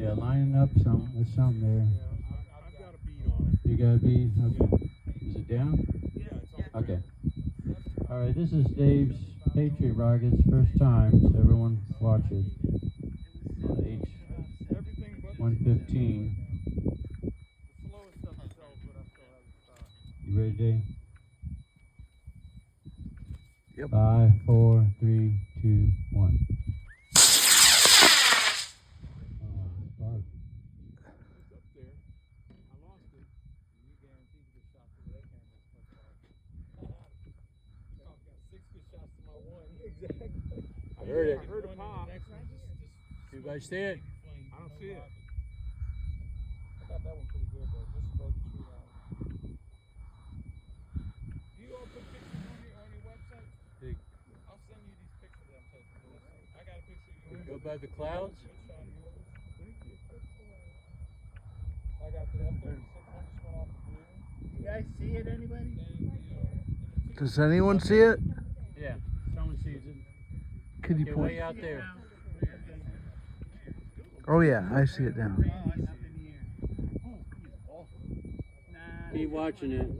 Yeah, lining up some. There's something there. I've got a bead on it. You got a bead? Okay. Is it down? Yeah, it's on. Okay. All right, this is Dave's Patriot rockets. First time, so everyone watch it. H115. You ready, Dave? Yep. 5, 4, 3, 2, 1. I heard it. I heard a pop. Anybody see it? I don't see it. I got that one pretty good though. Just above the tree line. Do you all put pictures on your website? Big. I'll send you these pictures that I'm taking. I got a picture of yours. Go by the clouds. I got the F-36 one just went off the blue. You guys see it, anybody? Does anyone see it? Yeah, someone sees it. Could you Get point? way out there. Oh yeah, I see it now. Oh, it's up in the air. Keep watching it.